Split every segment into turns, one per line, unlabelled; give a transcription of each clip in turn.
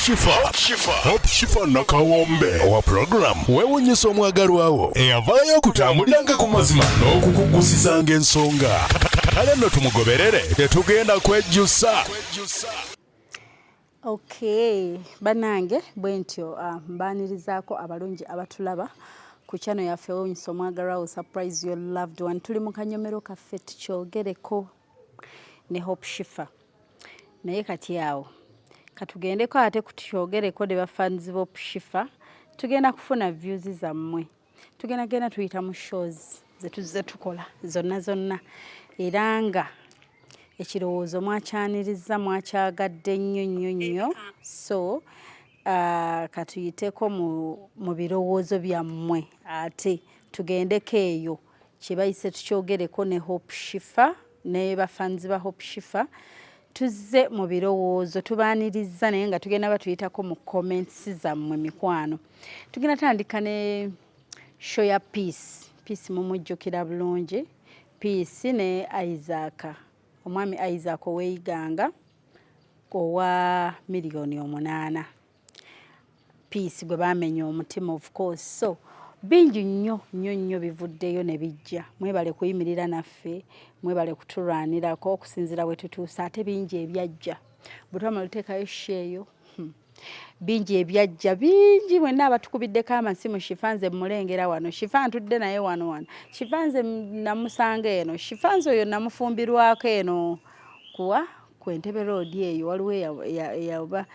Hope Shifa nakawombe owa program wewunyisa omwagalwawo eyavaayo okutambuliranga ku mazima n'okukugusisanga ensonga kale nno tumugoberere tetugenda kwejjusa.
Okay, banange bwentyo mbanirizaako abalungi abatulaba ku channel yaffe wewunyisa omwagalwawo surprise your loved one. Tuli mu kanyomero kaffe tukyogereko ne Hope Shifa naye kati awo katugendeko ate kutyogereko ne bafanzi Hope Shifa tugenda kufuna views zammwe tugenda tuyita mu shows zetuze tukola zonna era nga ekirowoozo mwakyaniriza mwakyagadde nnyo so katuyiteko mu birowoozo byammwe ate tugendeko eyo kye bayise tukyogereko ne Hope Shifa ne bafanzi ba Hope Shifa tuzze mu birowoozo tubaaniriza naye nga tugenda batuyitako mu comments zammwe mikwano. Tugenda tandika ne show ya Peace mumujjukira bulungi Peace ne Isaac omwami Isaac oweeyiganga owa 8millions Peace gwe baamenya omutima of course. So bingi nnyo bivuddeyo ne bijja. Mwebale kuyimirira naffe, mwebale kutulwanirako okusinzira bwe tutuusa ate bingi ebyajja. Bwe twamala luteekayo sheeyo bingi ebyajja bingi mwenna abatukubiddeko amasimu Shifanze mulengera wano Shifa ntudde naye wano Shifanze namusanga eno Shifanze oyo namufumbirwako eno ku Entebbe Road eyo waliwo yaba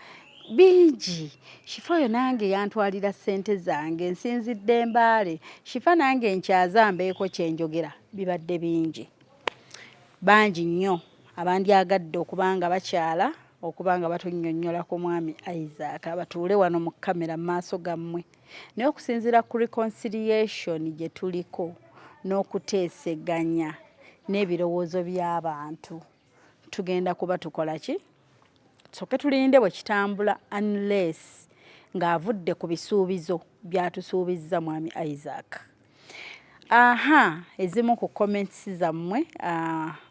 bingi Shifa oyo nange yantwalira ssente zange nsinzidde Mbaale Shifa nange nkyaza mbeeko kyenjogera bibadde bingi bangi nnyo abandyagadde okubanga bakyala okubanga batunnyonnyola ku mwami Isaac abatuule wano mu kamera mu maaso gammwe naye okusinziira ku reconciliation gye tuliko n'okuteeseganya n'ebirowoozo by'abantu tugenda kuba tukola ki soke tulinde bwe kitambula unless ng'avudde ku bisuubizo byatusuubizza mwami Isaac. Ezimu ku comments zammwe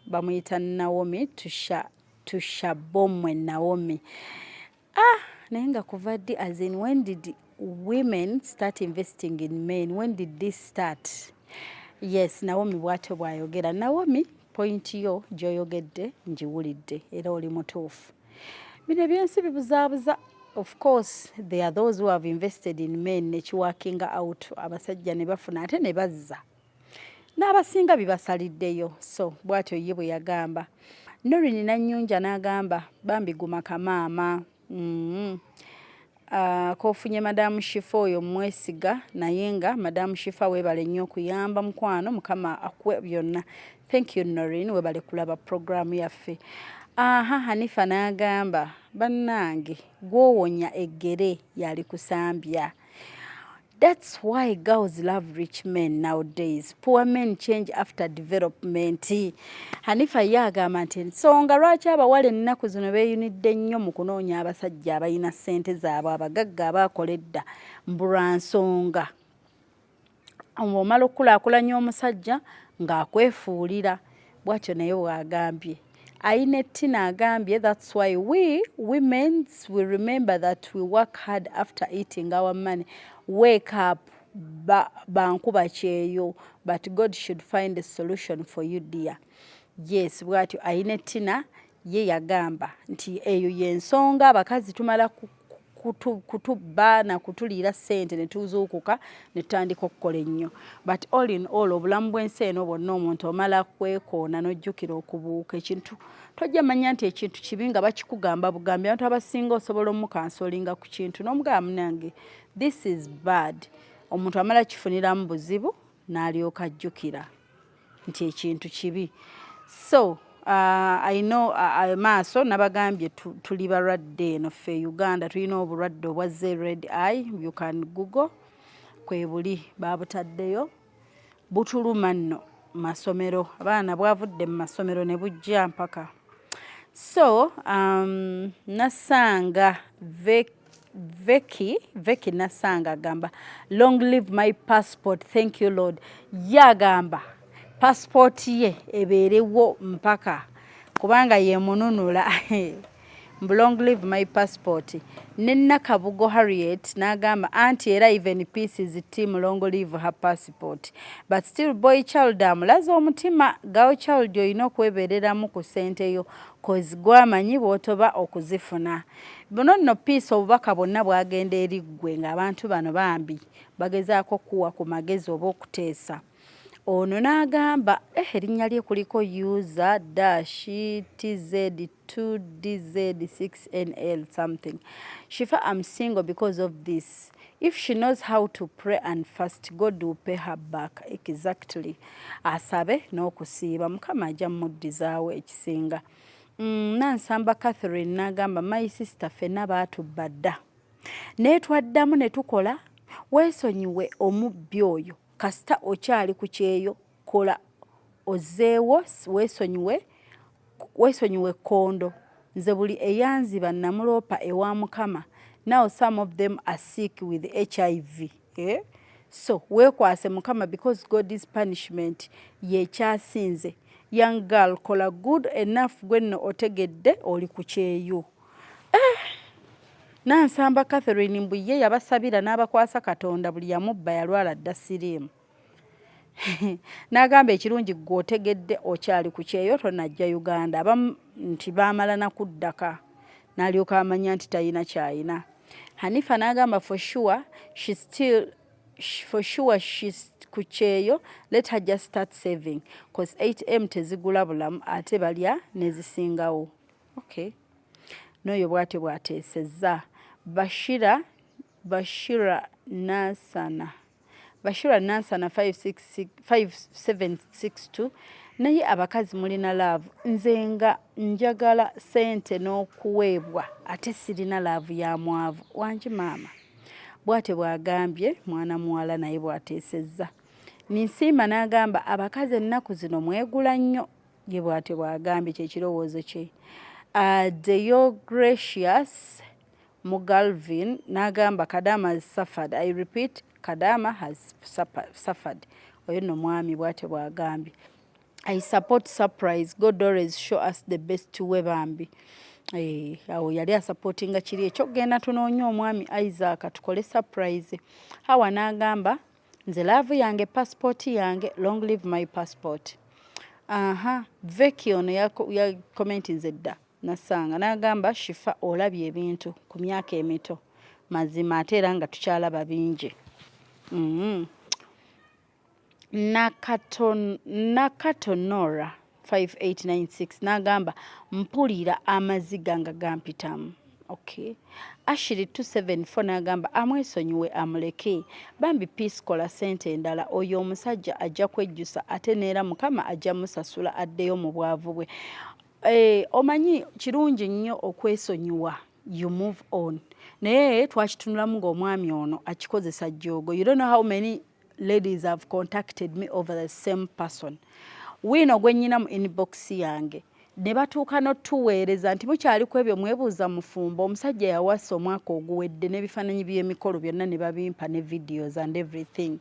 bamuyita Naomi tushabomwe Naomi naye nga kuva ddi as in when did women start investing in men, when did this start? Yes, Naomi bw'atyo bw'ayogera. Naomi point yo gy'oyogedde ngiwulidde era oli mutuufu. Bino ebyensi bibuzaabuza. Of course there are those who have invested in men ne kiwakinga out abasajja ne bafuna ate ne bazza n'abasinga bibasaliddeyo. So bw'atyo ye bwe yagamba. Norini Nanyunja n'agamba bambi guma kamaama kofunye Madamu Shifa oyo mwesiga naye nga Madamu Shifa weebale nnyo okuyamba mukwano Mukama akuwe byonna. Thank you Norini weebale kulaba programu yaffe. Hanifa n'agamba bannange gwowonya eggere yali kusambya. That's why girls love rich men nowadays. Poor men change after development. Hanifa yagamba nti ensonga lwaki abawala ennaku zino beeyunidde nnyo mu kunoonya abasajja abalina ssente zaabwe abagagga abaakola edda mbulwa nsonga. Omala okukulaakulanya omusajja ng'akwefuulira bw'atyo naye bw'agambye. Ainetina agambye that's why we women will remember that we work hard after eating our money. Wake up bankuba kyeyo but God should find a solution for you dear. Yes, bwatyo Ainetina ye yagamba nti eyo yensonga abakazi tumala kutubba na kutuliira ssente ne tuzuukuka ne tutandika okukola ennyo. But all in all obulamu bw'ensi eno bwonna omuntu omala kwekoona n'ojjukira okubuuka ekintu tojja manya nti ekintu kibi nga bakikugamba bugambi abantu abasinga osobola omukansolinga ku kintu n'omugamba munange this is bad. Omuntu amala kifuniramu buzibu n'alyoka ajjukira nti ekintu kibi. So I know maaso nabagambye tuli balwadde eno ffe Uganda tulina obulwadde obwa red eye. You can Google kwe buli babutaddeyo butuluma nno masomero abaana bwavudde mu masomero ne bujja mpaka. So Nasanga Veki Nasanga gamba long live my passport, thank you Lord. Yagamba passport ye ebeerewo mpaka kubanga ye mununula long live my passport. Nenna Kabugo Harriet n'agamba anti era even Peace is team long live her passport. But still boy child amulaza omutima girl child olina okwebereramu ku ssente yo cause gwamanyi bw'otoba okuzifuna. Buno nno Peace obubaka bwonna bwagenda eri ggwe ng'abantu bano bambi bagezaako kuwa ku magezi oba okuteesa. Ono n'agamba erinnya lye kuliko user dash tz2dz6nl something. Shifa, I'm single because of this. If she knows how to pray and fast, God will pay her back. Exactly. Asabe n'okusiiba Mukama ajja muddizaawo ekisinga. Nansamba Catherine n'agamba my sister fenna baatubba dda. Naye twaddamu ne tukola weesonyiwe omubbi oyo. Kasita okyali ku kyeyo kola ozeewo weesonyiwe kondo nze buli eyanziba namuloopa ewa Mukama. Now some of them are sick with HIV. So weekwase Mukama because God is punishment yekyasinze. Young girl kola good enough gwenno otegedde oli ku kyeyo. Nansamba Catherine mbuye yabasabira n'abakwasa Katonda buli yamubba yalwala dda siriimu. N'agamba ekirungi gw'otegedde okyali ku kyeyo tonajja Uganda. Abamu nti baamala na kuddaka n'alyoka amanya nti talina kyayina. Hanifa n'agamba for sure she's ku kyeyo, let her just start saving cause 8M tezigula bulamu ate balya nezisingawo. Okay. N'oyo bw'atyo bw'ateesezza. Bashira Nansana 5762 naye abakazi mulina love nze nga njagala sente n'okuweebwa ate sirina love ya mwavu wangi maama. Bw'atyo bw'agambye mwana muwala naye bw'ateesezza. Ninsiima n'agamba abakazi ennaku zino mwegula nnyo ye bw'atyo bw'agambye kyekirowoozo kye. Deyo Gracious Mugalvin n'agamba Kadama has suffered. I repeat, Kadama has suffered. Oyo nno mwami bw'atyo bw'agambye. I support surprise. God always show us the best we bambi. Awo yali asupportinga kiri ekyo genda tunoonye omwami Isaac tukole surprise. Hawa n'agamba nze love yange passport yange long live my passport. Veki ono ya commenti nze dda nasanga n'agamba Shifa olabye ebintu ku myaka emito mazima ate era nga tukyalaba bingi. Nakatonora 5896 n'agamba mpulira amaziga nga gampitamu. Okay. Ashiri 274 n'agamba amwesonyiwe amuleke bambi Peace kola sente endala oyo omusajja ajja kwejjusa ate neera Mukama ajja musasula addeyo mu bwavu bwe. Omanyi kirungi nnyo okwesonyiwa, you move on. Naye twakitunulamu ng'omwami ono akikozesa jjoogo. You don't know how many ladies have contacted me over the same person. Wino gwe nnyina mu inbox yange ne batuuka n'otuweereza nti mukyali ku ebyo mwebuuza mufumbo omusajja yawasa omwaka oguwedde n'ebifaananyi by'emikolo byonna ne babimpa ne videos and everything.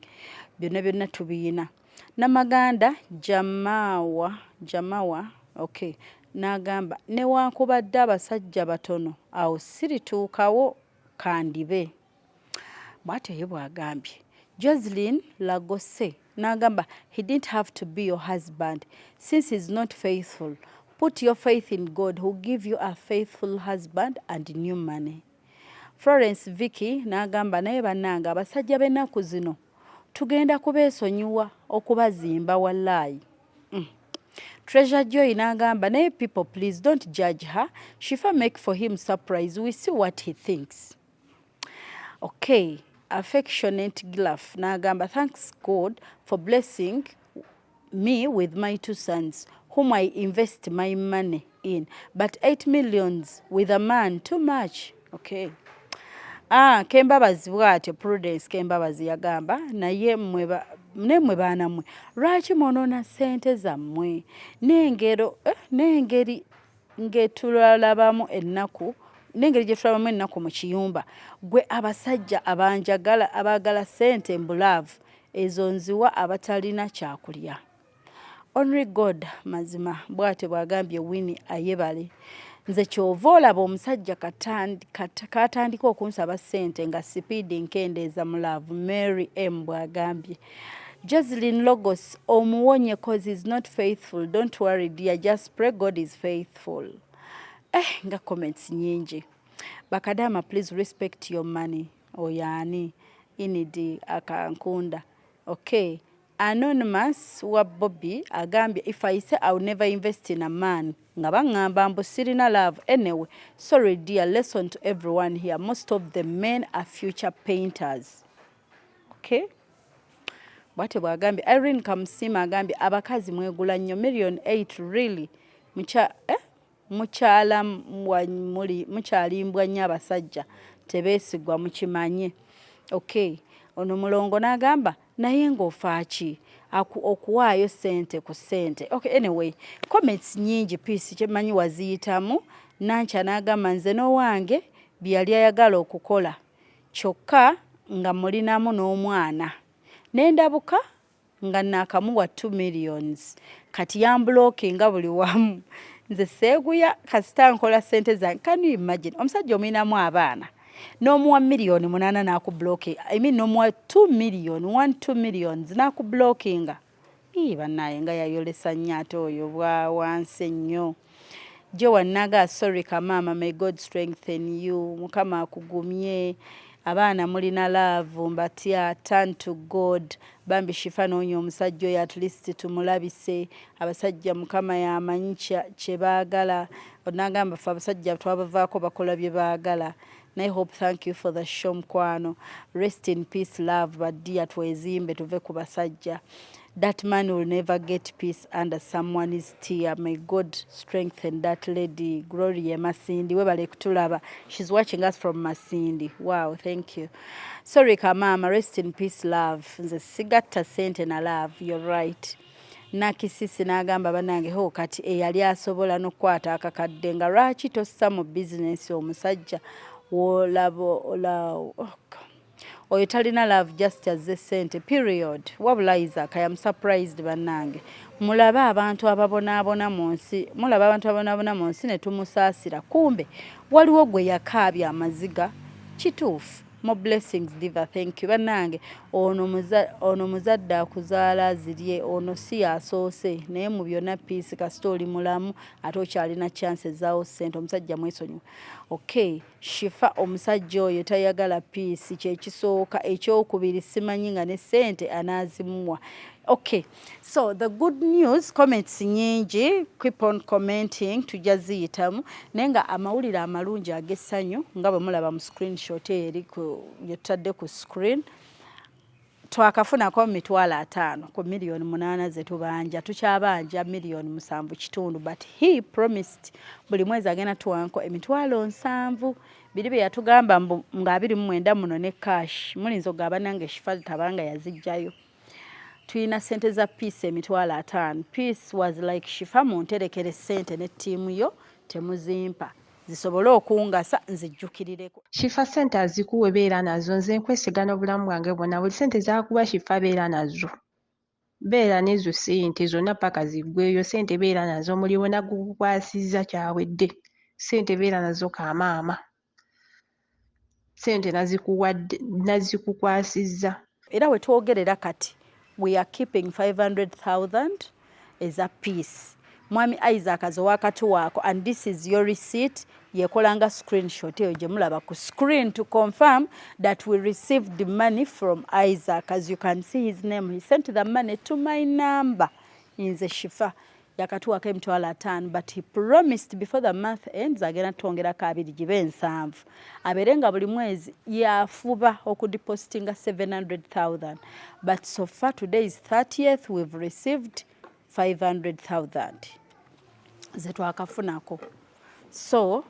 Byonna tubiina. Namaganda Jamawa okay. N'agamba newankubadde abasajja batono awo sirituukawo kandibe. Bw'atyo ye bw'agambye. Jocelyn Lagose n'agamba he didn't have to be your husband since he's not faithful. Put your faith in God who give you a faithful husband and new money. Florence Vicky n'agamba naye bannanga abasajja b'ennaku zino tugenda kubeesonyiwa okubazimba wallahi. Treasure Joy n'agamba naye people please don't judge her. Shifa make for him surprise. We see what he thinks. Okay. Affectionate Glaf n'agamba thanks God for blessing me with my 2 sons whom I invest my money in, but 8 millions with a man too much. Okay. Kembabazi bw'atyo Prudence Kembabazi yagamba naye mmwe baana mmwe lwaki mwonoona ssente zammwe n'engeri ngetulalabamu ennaku n'engeri gye tulabamu ennaku mu kiyumba gwe abasajja abanjagala abaagala ssente mbulaavu ezo nziwa abatalina kyakulya. Only God mazima bw'atyo bw'agambye Winnie Ayebale nze kyova olaba omusajja katandika okunsaba ssente nga sipiidi nkendeeza mu laavu. Mary M bw'agambye. Jocelyn Logos omuwonye cause is not faithful. Don't worry dear, just pray God is faithful. Nga comments nyingi. Bakadama, please respect your money. Oyani inidi akankunda. Okay. Anonymous wa Bobby agambye, if I say I will never invest in a man, nga bangamba mbu sirina love. Anyway, sorry dear, lesson to everyone here. Most of the men are future painters. Okay? Bwate bwagambye. Irene Kamusima agambye, abakazi mwegula nnyo. 1,800,000 really. Mukyalimbwa nnyo abasajja tebeesigwa mukimanye. Okay. Ono mulongo n'agamba naye ng'ofa ki okuwaayo ssente ku ssente. Okay, anyway, comments nyingi Peace kyemanyi waziyitamu. Nancha n'agamba nze n'owange bye yali ayagala okukola kyokka nga mulinamu n'omwana nendabuka nga naakamuwa 2 millions kati yambulokinga buli wamu. Nze seeguya kasita nkola ssente zange. Can you imagine omusajja omulinamu abaana n'omuwa 8millions n'akubloke. I mean n'omuwa 2 millions n'akublokinga. Bannaye nga yayolesa nnyo ate oyo bwa wansi ennyo. Joe Naga, sorry kamama, may God strengthen you. Mukama akugumye. Abaana mulina love mbatya, turn to God. Bambi Shifa n'onyo omusajja oyo at least tumulabise. Abasajja Mukama yamanyi kye baagala. Onagamba fe abasajja twabavaako bakola bye baagala. I hope, thank you for the show mkwano. Rest in peace, love, but dear twezimbe tuve ku basajja. That man will never get peace under someone's tear. May God strengthen that lady. Gloria Masindi. Webale kutulaba. She's watching us from Masindi. Wow, thank you. Sorry kamama, rest in peace, love. Nze sigatta sente na love. You're right. Nakisisi n'agamba banange ho kati eyali asobola n'okwata akakadde nga lwaki tossa mu business omusajja oyo talina love just as a sente period. Wabula Isaac, I am surprised banange. Mulaba abantu ababonaabona mu nsi ne tumusaasira kumbe waliwo gwe yakaabya amaziga. Kituufu. More blessings diva, thank you. Banange ono muzadde akuzaala zirye ono si asoose naye mu byonna Peace kasita oli mulamu ate okyalina chances zaawo ssente omusajja mwesonyiwa. Okay, Shifa omusajja oyo tayagala Peace kyekisooka. Ekyokubiri simanyi nga ne ssente anaazimuwa. Okay, so the good news, comments nyingi, keep on commenting, tujaziyitamu. Nenga amawulire amalungi ag'essanyu nga bwe mulaba mu screenshot eri yetadde ku screen. Twakafunako 5,000 ku 8millions ze tubanja. Tukyabanja 7,700,000 but he promised buli mwezi agenda tuwanko 7,000. Biri bye yatugamba nga 29 muno ne cash. Mulinzo gaba nange Shifa tabanga yazijjayo. Tuina sente za Peace 5,000. Peace was like Shifa munterekere sente ne tiimu yo temuzimpa. Zisobole okungasa nzijjukirireko.
Shifa sente azikuwe beera nazo nze nkwesigana obulamu bwange bwonna buli sente zakuba Shifa beera nazo. Beera n'ezo sente zonna paka ziggweyo sente beera nazo muliwo nagukwasizza kyawedde. Sente beera nazo kamaama. Sente nazikukwasizza.
Era we twogerera kati we are keeping 500,000 as a Peace. Mwami Isaac azowakati wako and this is your receipt. Yekolanga screenshot eyo gye mulaba ku screen to confirm that we received the money from Isaac. As you can see his name, he sent the money to my number in the Shifa. Yakatuwa ke 5,000 but he promised before the month ends agenda twongera kabiri gibe 7. Aberenga buli mwezi yafuba okudepositinga 700,000 but so far today is 30th we've received 500,000 zetwakafunako. So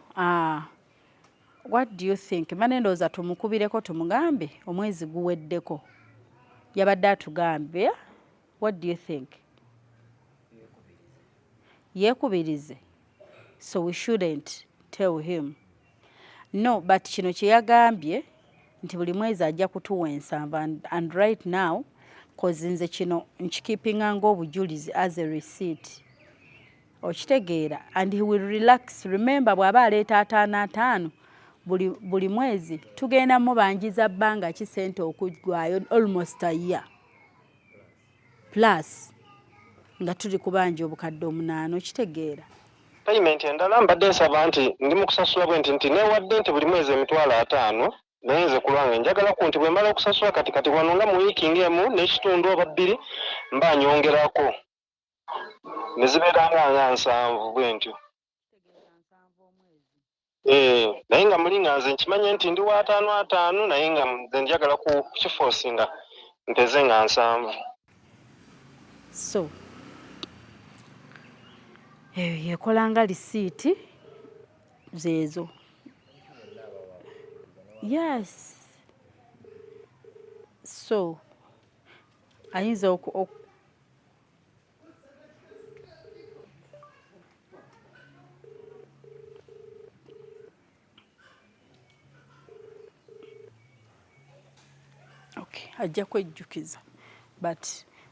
what do you think? Manendoza tumukubireko tumugambe omwezi guweddeko yabadde atugambe. What do you think? Yekubirize. So we shouldn't tell him. No, but kino kye yagambye nti buli mwezi ajja kutuwa 7 and right now cause nze kino nkikipinga ng'obujulizi as a receipt. okitegeera, and he will relax. Remember bw'aba aleeta 5,500 buli mwezi tugenda mubanjiza bbanga ki sente okuggwayo almost a year plus nga tuli kubanja obukadde 8 okitegeera.
Payment endala mbadde nsaba nti ndi mu kusasula bwe nti neewadde nti buli mwezi emitwalo 5 naye nze ku lwange njagala ku nti bwe mbala okusasula kati wano nga mu wiiki ng'emu n'ekitundu oba 2 mba nyongerako ne zibeera nga 7 bwe ntyo. Naye nga muli nga nze nkimanye nti ndi wa 5 naye nga nze njagala ku kifoosinga mpeze nga 7.
So yekola nga lisiiti zeezo. Yes. So ayinza okay, ajja kwejjukiza but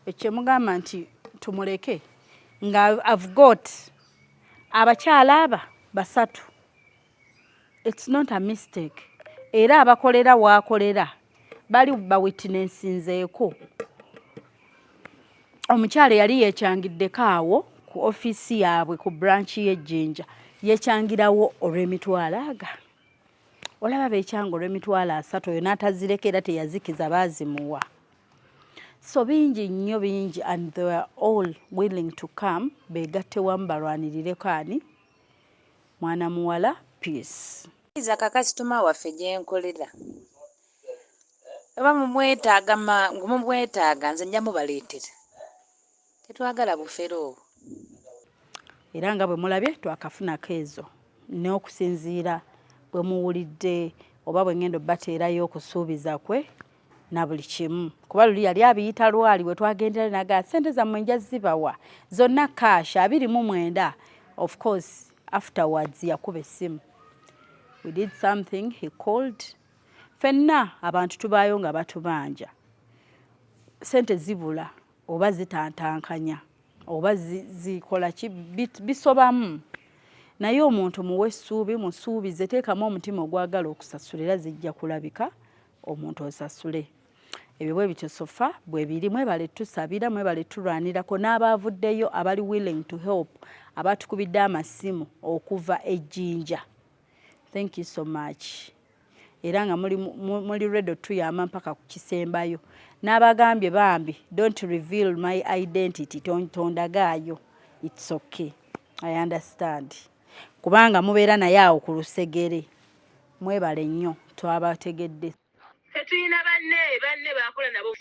ekyemugamba nti tumuleke nga I've got abakyala aba 3. It's not a mistake. Era abakolera waakolera bali bawitnessinzeeko. Omukyala yali yeekyangiddeko awo ku ofiisi yaabwe ku branch y'Ejjinja yeekyangirawo olw'emitwalo aga. Olaba beekyanga olw'emitwalo 3 oyo n'atazirekera teyazikiza baazimuwa. So bingi nnyo bingi, and they were all willing to come beegatte wamu balwanirireko ani mwana muwala Peace.
Iza kakasitoma waffe gye nkolera oba mumwetaaga nze njja mubaleetera, tetwagala bufero.
Era nga bwe mulabye twakafunako ezo n'okusinziira bwe muwulidde oba bwe ngendo bateerayo okusuubiza kwe na buli kimu, kuba luli yali abiyita lwali bwe twagendera naga sente zammwe nja zibawa zonna cash 29. Of course afterwards yakuba essimu. We did something, he called. Fenna abantu tubaayo nga batubanja. Sente zibula oba zitantankanya oba zikola ki bisobamu. Naye omuntu muwe essuubi, musuubize, teekamu omutima ogwagala okusasula era zijja kulabika omuntu osasule. Ebyo bwe bityo sofa bwe biri. Mwebale tusabira, mwebale tulwanirako n'abaavuddeyo abali willing to help, abatukubidde amasimu okuva Ejjinja. Thank you so much. Era nga muli ready tuyama mpaka ku kisembayo. N'abagambye bambi don't reveal my identity, tondagaayo. It's okay, I understand. Kubanga mubeera naye awo ku lusegere. Mwebale nnyo twabategedde.
Tetuyina banne bakola nabo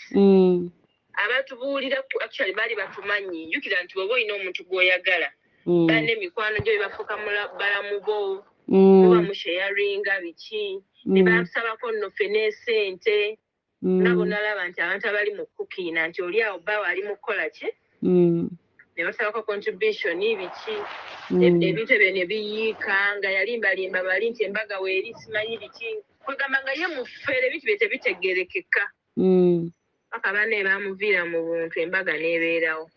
abatubuulira actually bali batumanyi. Njukira nti wowe olina omuntu gw'oyagala banne mikwano gyo bafuka balamu bo muba musharinga biki ne basabako nno fene sente nabo nalaba nti abantu abali mu kukiina nti oli awo bawa ali mu kukola ki ne basabako contribution biki ebintu ebyo ne biyiika nga yalimbalimba bali nti embaga weeri simanyi biki kwegamba nga ye mufere ebintu bye tebitegerekeka paka banne bamuviira mu buntu embaga n'ebeerawo.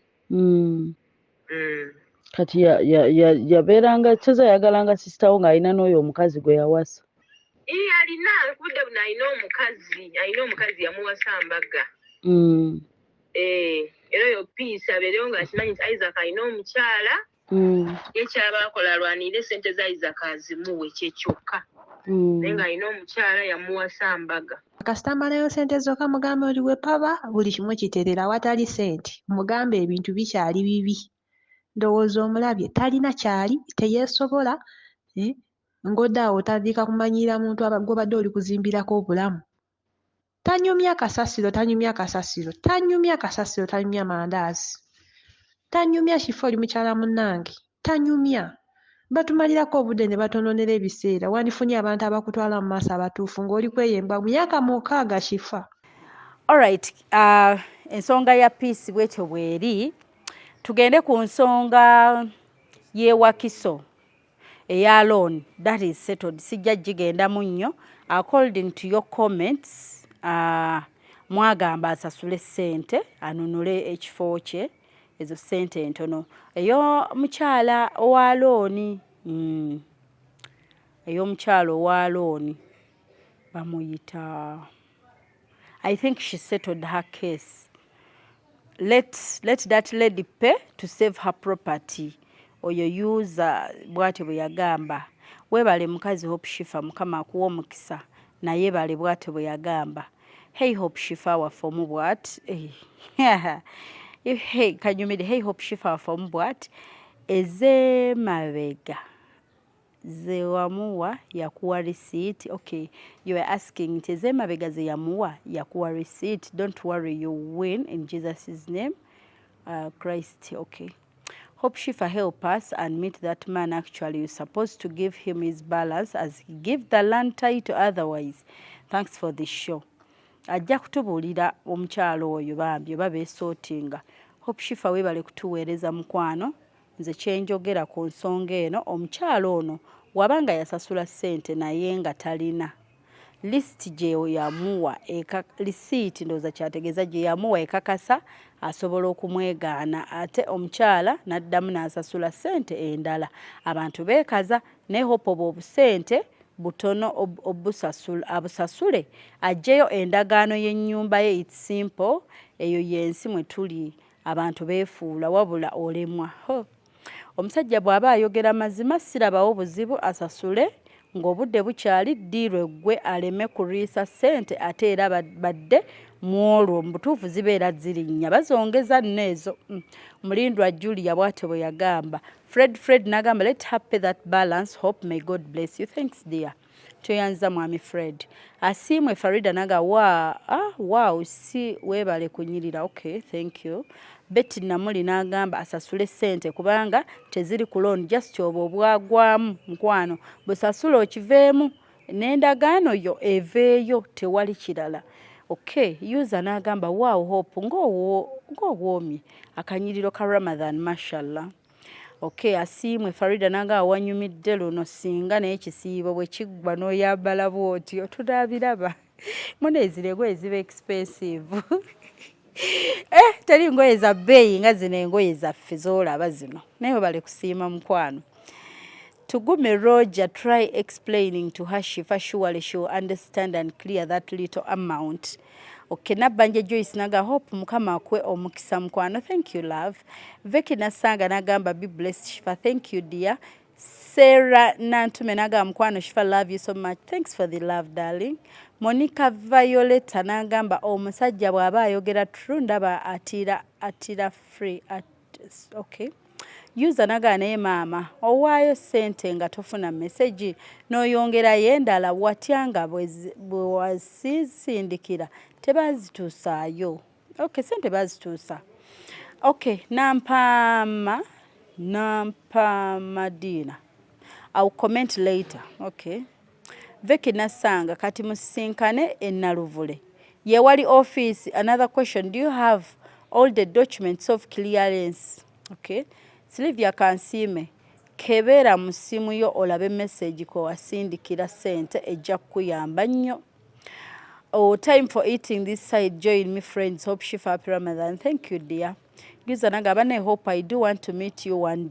Kati yabeeranga kyeza yagalanga sisitawo ng'alina n'oyo omukazi gwe yawasa.
Alina kubudde buno alina omukazi yamuwasa mbaga. Era oyo Peace abeerewo ng'akimanyi nti Isaac alina omukyala yekyala bakola alwanirire sente za Isaac azimuwe kyekyokka. Naye ng'alina omukyala yamuwasa mbaga.
Kasita amalayo sente zokka mugambe oli we paba buli kimu kiterera awatali sente mugambe ebintu bikyali bibi. Ndowooza omulabye talina kyali teyeesobola ng'odde otandika kumanyira muntu gw'obadde oli kuzimbirako obulamu. Tanyumya kasasiro, tanyumya mandaazi, tanyumya kifo oli mukyala munnange, tanyumya. Batumalirako obudde ne batononera ebiseera. Wandifunye abantu abakutwala mu maaso abatuufu ng'oli kweyemba myaka 6 kifa.
Alright, ensonga ya Peace bwetyo bweri. Tugende ku nsonga y'ewakiso eya loan. That is settled. Sijja gigendamu nnyo. According to your comments, mwagamba asasule ssente anunule ekifo kye ezo ssente entono. Ey'omukyala owa looni ey'omukyala owa looni bamuyita, I think she settled her case. Let that lady pay to save her property. Oyo user bw'atyo bwe yagamba. Weebale mukazi Hope Shifa, Mukama akuwa omukisa naye bale bw'atyo bwe yagamba. Hey Hope Shifa waffe omubwat. Hey, kanyumide. Hey Hope Shifa waffe omubwat. Ez'emabega ze wamuwa yakuwa receipt. Okay, you are asking nti ez'emabega ze yamuwa yakuwa receipt. Don't worry, you win in Jesus' name. Christ, okay. Hope Shifa help us and meet that man. Actually, you're supposed to give him his balance as he give the land title otherwise. Thanks for the show. Ajja kutubuulira omukyalo oyo bambi oba beesootinga. Hope Shifa weebale kutuweereza mukwano. Nze kyenjogera ku nsonga eno, omukyalo ono wabanga yasasula ssente naye nga talina list gye yamuwa lisiiti ndowooza kyategeeza gye yamuwa ekakasa asobola okumwegaana, ate omukyala n'addamu n'asasula ssente endala. Abantu beekaza naye Hope obwo obusente butono abusasule aggyeyo endagaano y'ennyumba ye. It's simple. Eyo y'ensi mwe tuli, abantu beefuula wabula olemwa. Omusajja bw'aba ayogera mazima sirabawo buzibu asasule ng'obudde bukyali ddiirwe gwe aleme kuriisa ssente ate era badde mwolwo mu butuufu zibeera zirinnya bazongeza nneezo. Mulindwa Julia bw'atyo bwe yagamba. Fred n'agamba let her pay that balance. Hope may God bless you. Thanks dear. Toyanza mwami Fred. Asiimwe Farida naga wow si weebale kunyirira. Okay, thank you. Betty Namuli n'agamba asasule ssente kubanga teziri ku loan, just obo obwagwamu mukwano busasula okiveemu n'endagaano yo eveeyo tewali kirala. Okay, user n'agamba wow Hope ng'owoomi akanyiriro ka Ramadan mashallah. Okay, asiimwe Farida n'agamba wanyumidde luno singa n'ekisiibo bwe kiggwa n'oyambala bw'otyo tunaabiraba. Muneezirego eziba expensive. Teri ngoye za bbeeyi nga zino engoye zaffe z'olaba zino. Naye bale kusiima mukwano. Tugume Roger, try explaining to her Shifa, surely she will understand and clear that little amount. Okay, Nabanja Joyce naga Hope Mukama akwe omukisa mukwano. Thank you love. Veki Nasanga nagamba be blessed Shifa. Thank you dear. Sarah Nantume naga mukwano Shifa, love you so much. Thanks for the love darling. Monica Violeta nagamba omusajja bw'aba ayogera true ndaba atira free okay. User naga naye maama owaayo ssente nga tofuna message n'oyongera yendala watyanga bwe wasisindikira tebazituusaayo. Okay, ssente bazituusa. Okay, Nampama Dina. I'll comment later. Okay. Veki Nasanga kati musisinkane Naluvule. Yewali office. Another question. Do you have all the documents of clearance? Okay. Sylvia Kansime. Kebera musimu yo olabe message ko wasindikira sente ejja kuyamba nnyo. Oh, time for eating this side. Join me friends. Hope Shifa happy Ramadan. Thank you dear. Gizanaga bane hope I do want to meet you one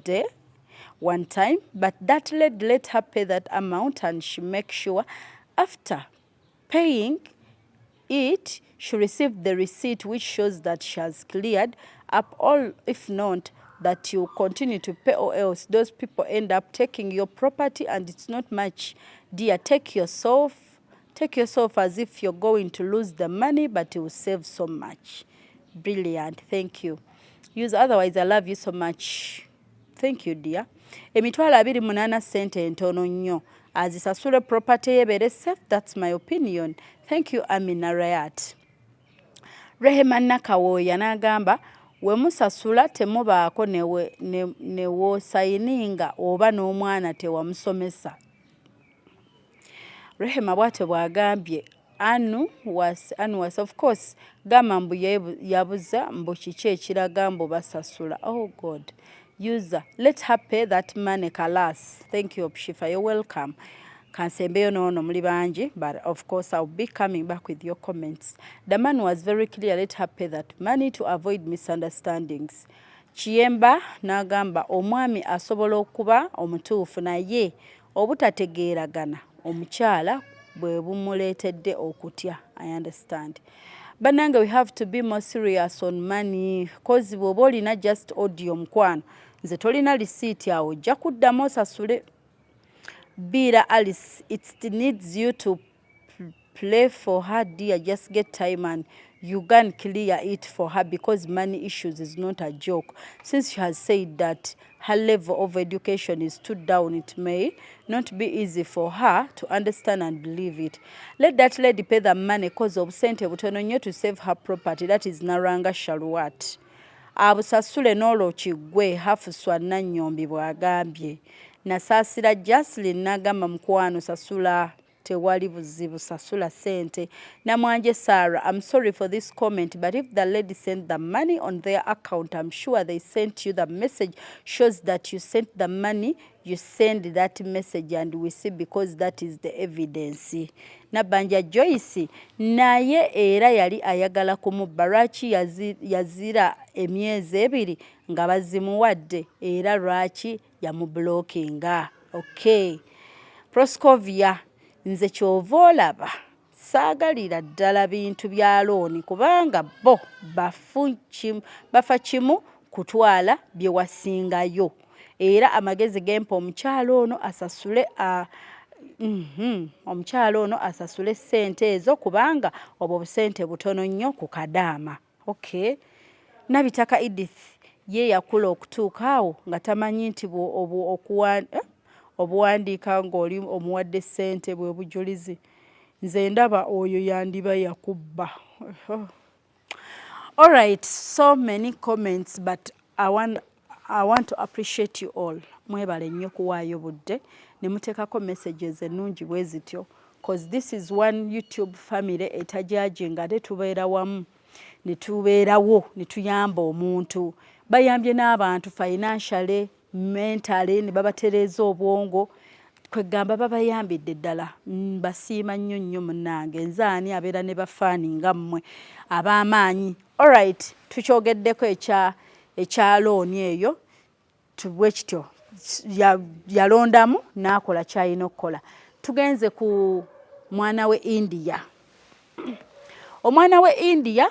time, but that let her pay that amount and she make sure after paying it she received the receipt which shows that she has cleared up all. If not, that you continue to pay or else those people end up taking your property and it's not much. Dear, take yourself as if you're going to lose the money, but you will save so much. Brilliant. Thank you. Otherwise I love you so much. Thank you dear. Emitwalo 28 sente entono nnyo azisasule property yebere safe. That's my opinion. Thank you Amina Rayat. Rehema Nakawoya n'agamba we musasula temubaako ne woosayininga oba n'omwana tewamusomesa. Rehema bw'atyo bw'agambye Anu was of course gamba mbu yabuza mbu kiki ekiraga mbu basasula. Oh God. User, let her pay that money kalas. Thank you Shifa, you're welcome. Kansembeyo no muli banji, but of course I'll be coming back with your comments. The man was very clear, let her pay that money to avoid misunderstandings. Kiyemba n'agamba omwami asobola okuba omutuufu naye obutategeeragana omukyala bwe bumuleetedde okutya. I understand. Bannange, we have to be more serious on money cause bw'oba olina just audio mukwano nze tolina lisiiti awo ojja kuddamu osasule. Bira Alice, it needs you to play for her, dear. Just get time and you can clear it for her because money issues is not a joke. Since she has said that her level of education is too down, it may not be easy for her to understand and believe it. Let that lady pay the money cause of sente butono nnyo to save her property. That is Naranga Shalwat. Abusasule n'olwo kiggwe Hafuswa Nannyombi bw'agambye. Nasaasira Jaslyn n'agamba mukwano sasula tewali buzibu sasula sente. Namwanje Sarah, I'm sorry for this comment, but if the lady sent the money on their account, I'm sure they sent you the message shows that you sent the money. You send that message and we see because that is the evidence. Nabanja Joyce naye era yali ayagala kumubba lwaki yazira emyezi ebiri nga bazimuwadde era lwaki yamublockinga. Okay. Proscovia, nze kyova olaba saagalira ddala bintu bya looni kubanga bo bafa kimu kutwala bye wasingayo era amagezi gempa omukyalo ono asasule omukyalo ono asasule ssente ezo kubanga obwo busente butono nnyo ku kadaama. Okay. Nabitaka Edith ye yakula okutuuka awo nga tamanyi nti obuwandiika ng'oli omuwadde ssente bwe bujulizi. Nze ndaba oyo yandiba yakubba. All right, so many comments, but I want to appreciate you all. Mwebale nnyo kuwaayo budde ne muteekako messages ennungi bwe zityo because this is one YouTube family etajajinga ate tubeera wamu ne tubeerawo ne tuyamba omuntu. Bayambye n'abantu financially, mentally, ne babatereeza obwongo. Kwegamba babayambidde ddala. Basiima nnyo nnyo munnange. Nze ani abeera ne bafaani nga mmwe ab'amaanyi. Alright, tukyogeddeko ekya looni eyo tubwe kityo yalondamu n'akola kyalina okukola. Tugenze ku mwana we India. Omwana we India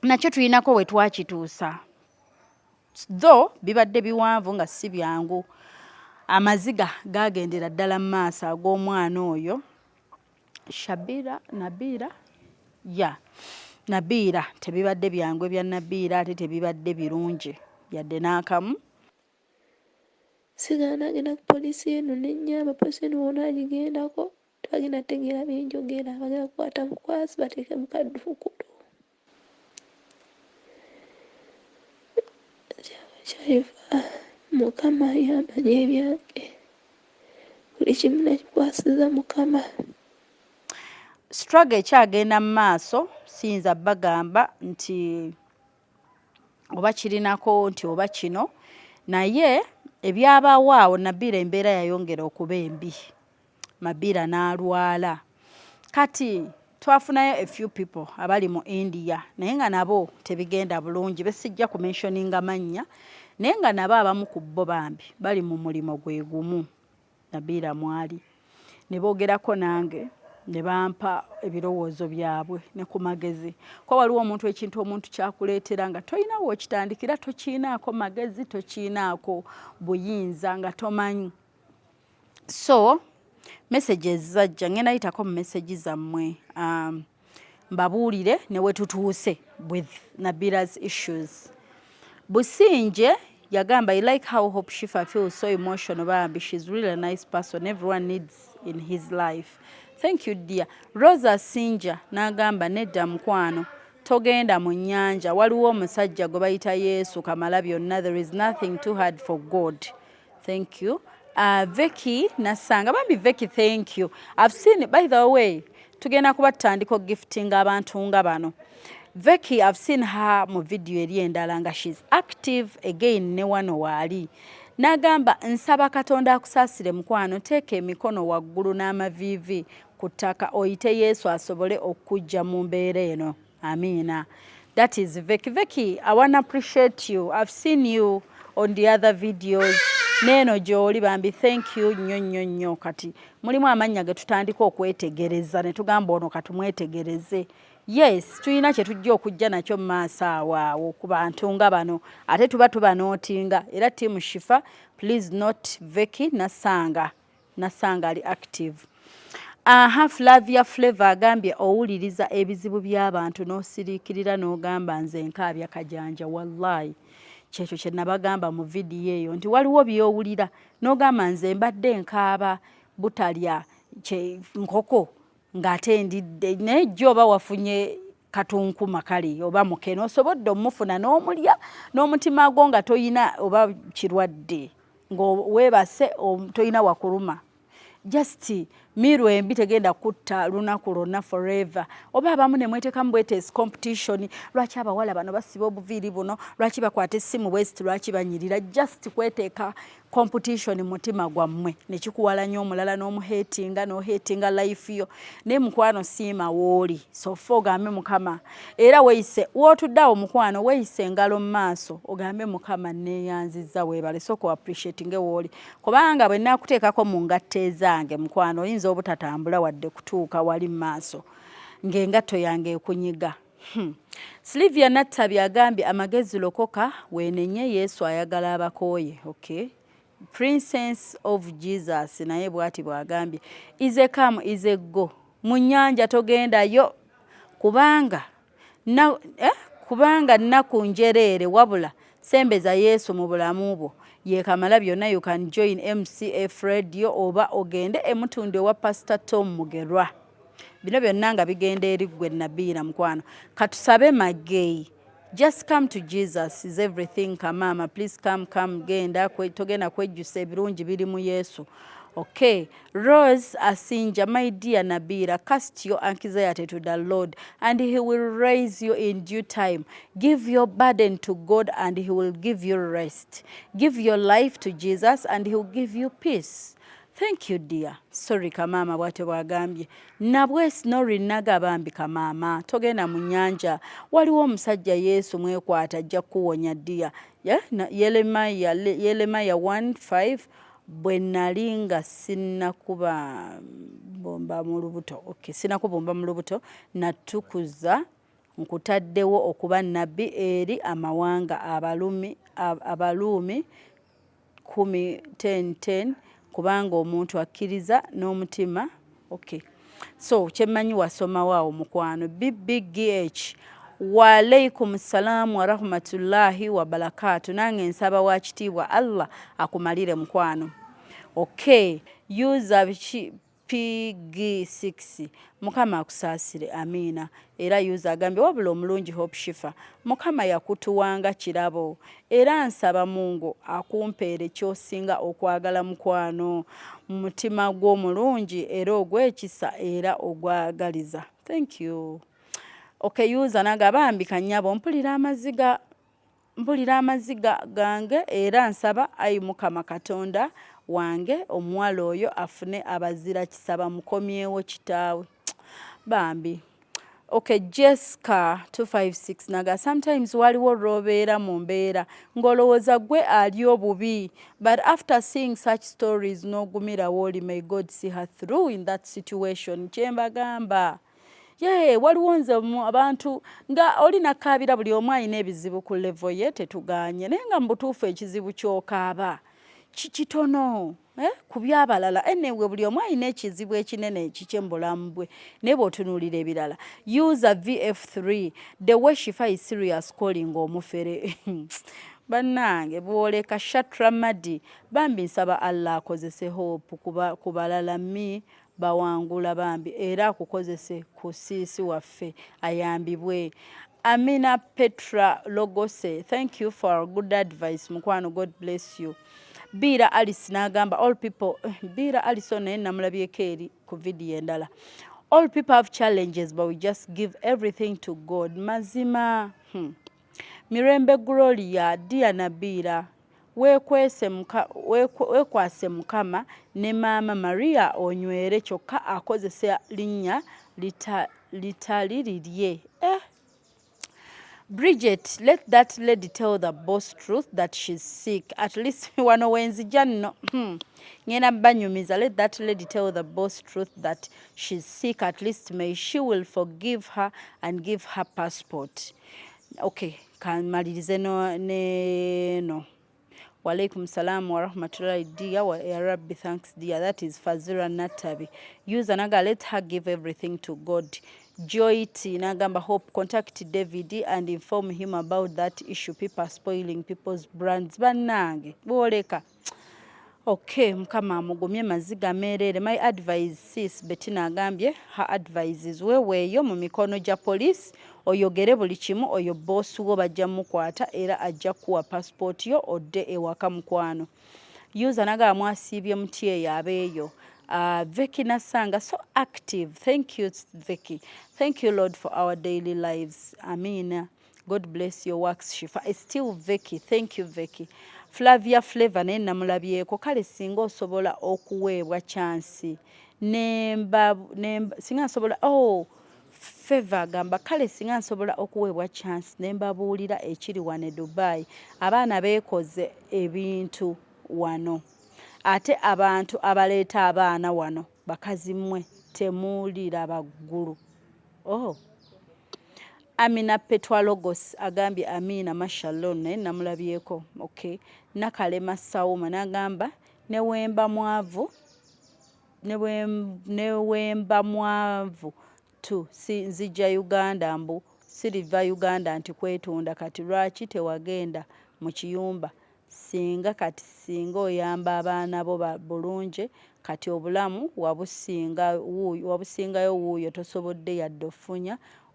nakyo tulinako we twakituusa. Though bibadde biwanvu nga si byangu. Amaziga gagendera ddala mu maaso ag'omwana oyo Nabiirah tebibadde byangu ebya Nabiirah ate tebibadde birungi yadde n'akamu.
Sigana agenda ku poliisi eno n'ennyamba poliisi eno wona agigendako twagenda tegeera byenjogera bagenda kukwata mukwasi bateeke mu kadduukulu. Kyaiva Mukama yamanya ebyange buli kimu nakikwasiza Mukama.
Struggle ekyagenda mu maaso siyinza bagamba nti oba kirinako nti oba kino naye ebyabaawo awo Nabiirah embeera yayongera okuba embi. Nabiirah n'alwala. Kati twafunayo a few people abali mu India naye nga nabo tebigenda bulungi besijja ku mentioninga mannya naye nga nabo abamu ku bo bambi bali mu mulimo gwe gumu Nabiirah mwali. Ne boogerako nange ne bampa ebirowoozo byabwe ne ku magezi. Ko waliwo omuntu ekintu omuntu kyakuleetera nga tolina w'okitandikira tokiinaako magezi tokiinaako buyinza nga tomanyi. So messages zajja ngenda yitako mu message zammwe mbabuulire ne we tutuuse with Nabiirah's issues. Businje yagamba I like how Hope Shifa feels so emotional bambi she's really a nice person everyone needs in his life. Thank you dear. Rosa Sinja n'agamba nedda mukwano togenda mu nnyanja waliwo omusajja gwe bayita Yesu kamala byonna there is nothing too hard for God. Thank you. Vicky Nasanga bambi Vicky thank you. I've seen it by the way. Tugenda kuba tutandika gifting abantu nga bano. Vicky I've seen her mu video eri endala nga she's active again ne wano waali. Nagamba nsaba Katonda akusaasire mukwano teeka emikono waggulu n'amaviivi ku ttaka oyite Yesu asobole okujja mu mbeera eno. Amiina. That is Vicky. Vicky, I want to appreciate you. I've seen you on the other videos. Neno gy'oli bambi, thank you nnyo kati. Mulimu amannya ge tutandika okwetegereza ne tugamba ono katumwetegereze. Yes, tulina kye tujja okujja nakyo mu maaso awo ku bantu nga bano. Ate tuba tubanootinga. Era Team Shifa, please note Vicky Nasanga ali active. Flavia Flavor agambye owuliriza ebizibu by'abantu n'osiriikirira n'ogamba nze nkaabya kajanja. Wallahi kyekyo kye nabagamba mu vidiyo eyo nti waliwo by'owulira n'ogamba nze mbadde nkaaba butalya nkoko ng'ate ndidde naye jjo oba wafunye katunkuma kale oba mukene osobodde omufuna n'omulya n'omutima gwo nga toyina oba kirwadde ng'weebase toyina wakuluma. Just miru embi tegenda kutta lunaku lwonna forever. Oba abamu ne mwetekamu bwetesi competition. Lwaki abawala bano basiba obuviiri buno? Lwaki bakwata essimu west? Lwaki banyirira? Just kweteeka competition mutima gwammwe ne kikuwalanya omulala n'omuheetinga life yo. Ne mukwano siima wooli. So ogambe Mukama. Era weeyise w'otuddawo mukwano weeyise engalo mu maaso ogambe Mukama neeyanzizza weebale soko appreciating wooli. Kubanga bwe naakuteekako mu ngatta ezange mukwano oyinza obutatambula wadde kutuuka wali mu maaso ng'engatto yange ekunyiga. Sylvia Nattabi agambye amagezi lokoka weenenye Yesu ayagala abakooye. Okay. Princess of Jesus naye bwati bwagambye ize come ize go mu nnyanja togendayo kubanga nnaku njereere wabula sembeza Yesu mu bulamu bwo yekamala byonna. You can join MCF radio oba ogende emutunde wa Pastor Tom Mugerwa. Bino byonna nga bigenda eri ggwe Nabiirah mukwano. Katusabe mageyi. Just come to Jesus is everything. Kamama, please come genda togenda kwejjusa ebirungi biri mu Yesu. Okay. Rose Asinja, my dear Nabiirah, cast your anxiety to the Lord and he will raise you in due time. Give your burden to God and he will give you rest. Give your life to Jesus and he will give you peace. Thank you, dear. Sorry, Kamama, bwate bwagambye. Nabwesi n'orinaga bambi Kamama. Togenda mu nnyanja. Waliwo omusajja Yesu mwekwata ajja kuwonya dear. Yeremiah 1:5 bwe nali nga sinnakuba bomba mu lubuto. Okay, sinnakubomba mu lubuto natukuza nkutaddewo okuba nabbi eri amawanga Abaluumi 10:10 kubanga omuntu akkiriza n'omutima. Okay. So kyemmanyi wasoma waawo mukwano. BBGH wa alaikum salamu wa rahmatullahi wa barakatuh. Nange nsaba wa kitiibwa Allah akumalire mukwano. Okay. User PG6 Mukama akusaasire amina. Era user agambye wabula omulungi Hope Shifa Mukama yakutuwanga kirabo era nsaba Mungu akumpeere kyosinga okwagala mukwano mu mutima gw'omulungi era ogw'ekisa era ogwagaliza. Thank you. Okay, user nagabambi kanyabo mpulira amaziga gange era nsaba ayi Mukama Katonda wange omuwala oyo afune abazira kisaba mukomyewo kitaawe bambi. Okay, Jessica 256 naga sometimes waliwo robeera mu mbeera ngolowooza gwe ali obubi but after seeing such stories n'ogumira woli may God see her through in that situation. Kyembagamba waliwo nze abantu nga oli nakkaabira buli omu alina ebizibu ku level ye tetuganye naye nga mu butuufu ekizibu ky'okaaba kitono ku byabalala anyway buli omu alina ekizibu ekinene ekikye mu bulamu bwe naye bw'otunuulira ebirala. User VF3 the way Shifa is serious calling omufere bannange bwoleka Shatra Madi bambi nsaba Allah akozese hope ku balala bawangula bambi era akukozese ku siisi waffe ayambibwe. Amina Petra Logose, thank you for good advice mukwano, God bless you. Bira Alice nagamba all people Bira Alice naye namulabyeko eri ku video endala. All people have challenges but we just give everything to God. Mazima. Mirembe Gloria dear Nabiirah wekwase Mukama ne Mama Maria onywere kyokka akozesa linnya litali lirye. Bridget, let that lady tell the boss truth that she's sick. At least wano wenzija no. Ngena banyumiza, let that lady tell the boss truth that she's sick. At least may she will forgive her and give her passport. Okay, malirize no. Walaikum salam wa rahmatullahi dear wa ya Rabbi, thanks dear. That is Fazira Natabi. Use anaga, let her give everything to God. Joy T Nagamba, hope contact David and inform him about that issue. People are spoiling people's brands. Banange boleka. Okay, mukama mugumye maziga merere. My advice sis Bettina agambye, her advice is weweeyo mu mikono gya police oyogere buli kimu oyo boss wo bajja mukwata era ajja kuwa passport yo odde ewaka mukwano. User naga mwasibye mutye yabeeyo. Vicky Nasanga, so active. Thank you, Vicky. Thank you, Lord, for our daily lives. Amen. God bless your works, Shifa. It's still Vicky. Thank you, Vicky. Flavia Flavor ne namulabyeko kale singa osobola okuweebwa chance. Nemba singa osobola Favor gamba kale singa nsobola okuweebwa chance nembabuulira ekiri wane Dubai. Abaana beekoze ebintu wano. Ate abantu abaleeta abaana wano bakazi mmwe temuulira baggulu. Amina Petwalogos agambye Amina mashallah naye namulabyeko. Okay. Nakalema Sauma nagamba newemba mwavu tu si nzija Uganda mbu siriva Uganda nti kwetunda kati lwaki tewagenda mu kiyumba singa oyamba abaana bo bulungi kati obulamu wabusingayo wuuyo tosobodde yadde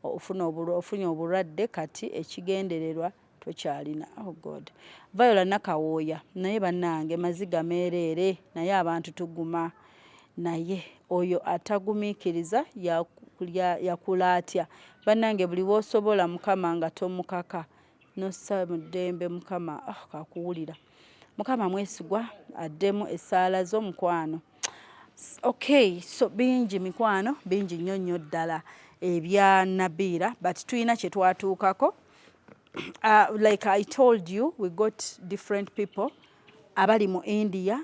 ofunye obulwadde kati ekigendererwa tokyalina. Oh God. Viola Nakawooya naye bannange maziga meerere naye abantu tuguma naye oyo atagumiikiriza yakula atya. Bannange buli bw'osobola Mukama nga tomukaka nossa mu ddembe Mukama kakuwulira. Mukama mwesigwa addemu essaala zo mukwano. Okay, so bingi mikwano bingi nnyo ddala ebya Nabiirah, but tuyina kye twatuukako. Like I told you, we got different people abali mu India.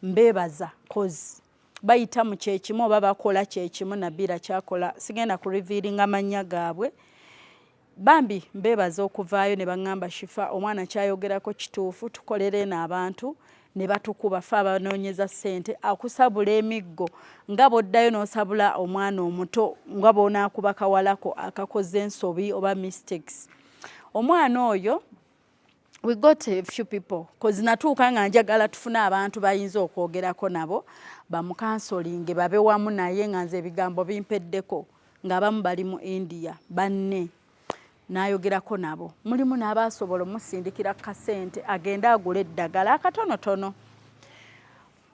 Mbebaza cause bayita mu kyekimu oba bakola kyekimu Nabiirah kyakola. Sigenda ku revealing amannya gaabwe. Bambi mbebaza okuvaayo ne baŋŋamba Shifa omwana kyayogerako kituufu tukolere n'abantu ne batukuba fe abanoonyeza ssente akusabula emiggo nga bw'oddayo n'osabula omwana omuto nga bw'onaakuba kawalako akakoze ensobi oba mistakes. Omwana oyo we got a few people cause natuuka nga njagala tufune abantu bayinza okwogerako nabo bamukansolinge babe wamu naye nga nze ebigambo bimpeddeko ng'abamu bali mu India banne nayogerako nabo. Mulimu n'abasobola omusindikira kasente agenda agula eddagala akatonotono.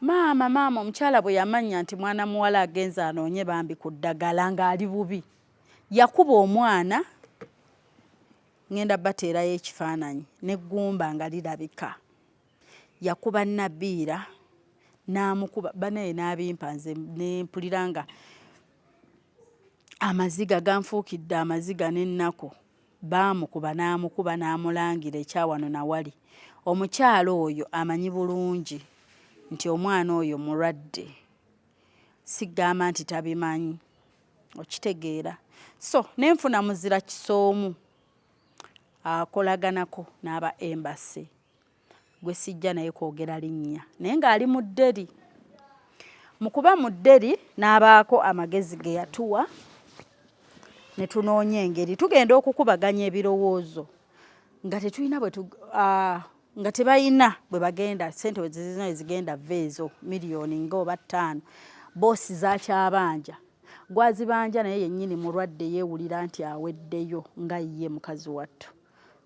Maama omukyala bwe yamanya nti mwana muwala agenze anoonye bambi ku ddagala ng'ali bubi yakuba omwana ngenda bateerayo ekifaananyi neggumba nga lirabika. Yakuba Nabiirah n'amukuba banaye n'abimpa nze nempulira nga amaziga ganfuukidde amaziga n'ennaku. Baamukuba n'amulangira ekyawano nawali. Omukyala oyo amanyi bulungi nti omwana oyo mulwadde. Sigamba nti tabimanyi. Okitegeera. So nenfuna muzira kisoomu akolaganako n'aba embassy. Gwe sijja naye kwogera linnya. Naye ng'ali mu dderi. Mu kuba mu dderi n'abaako amagezi ge yatuwa. Ne tunoonya engeri tugenda okukubaganya ebirowoozo nga tetulina nga tebayina bwe bagenda ssente we zizina ezigenda veezo miliyoni nga oba 5 boosi zakyabanja gwazibanja naye yennyini mulwadde yeewulira nti aweddeyo nga ye mukazi wattu.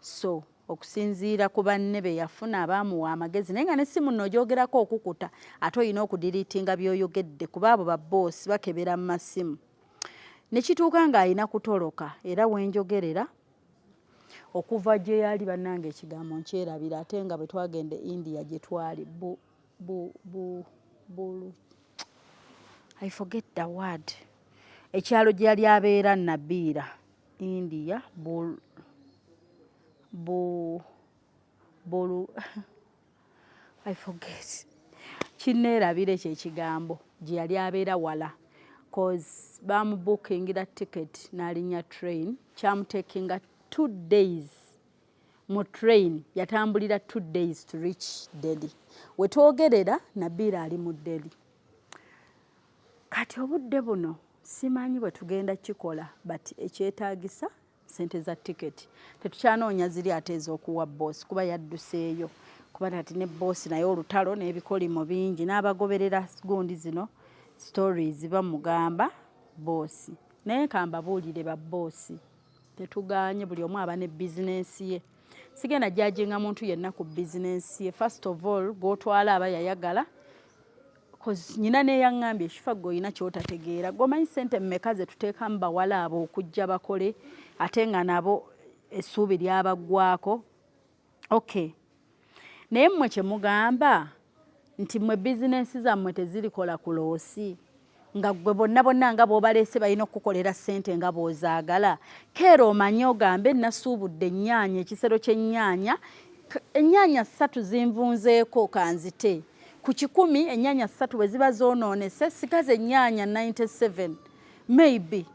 So okusinziira ku banne be yafuna abaamuwa amagezi naye nga n'essimu nno ogyogerako okukuta ate olina okudiriitinga by'oyogedde kuba abo babboosi bakebera mu masimu. Nekituuka ng'alina kutoloka era wenjogerera okuva gye yali bannange ekigambo nkyerabira ate nga bwe twagenda India gye twali I forget the word. Ekyalo gye yali abeera Nabiirah India I forget. Kinneerabira ekyo ekigambo gye yali abeera wala cause baamubukingira ticket n'alinnya train kyamutekinga 2 days mu train yatambulira 2 days to reach Delhi. Wetwogerera Nabiirah ali mu Delhi. Kati obudde buno simanyi bwe tugenda kikola but ekyetaagisa sente za ticket. Tetukyanoonya ziri ate ez'okuwa boss kuba yadduseeyo. Kuba ati ne boss naye olutalo n'ebikolimo bingi n'abagoberera gundi zino stories bamugamba boss. Naye kambabuulire ba boss tetuganye buli omu aba ne business ye. Sigenda judginga muntu yenna ku business ye. First of all gw'otwala aba yayagala cause nyina neyaŋŋambye ekifa gwoyina kyotategeera gwomanyi ssente mmeka ze tuteekamu bawala abo okujja bakole ate nga nabo essuubi lyabaggwako. Okay. Naye mmwe kye mugamba nti mmwe bizinensi zammwe tezirikola ku loosi nga gwe bonna nga b'obaleese balina okukukolera ssente nga bw'ozaagala. Keera omanye ogambe nasuubudde ennyaanya ekisero ky'ennyaanya ennyaanya 3 zinvunzeeko kanzite ku 100 ennyaanya 3 bwe ziba zoonoonese sigaze ennyaanya 97 maybe.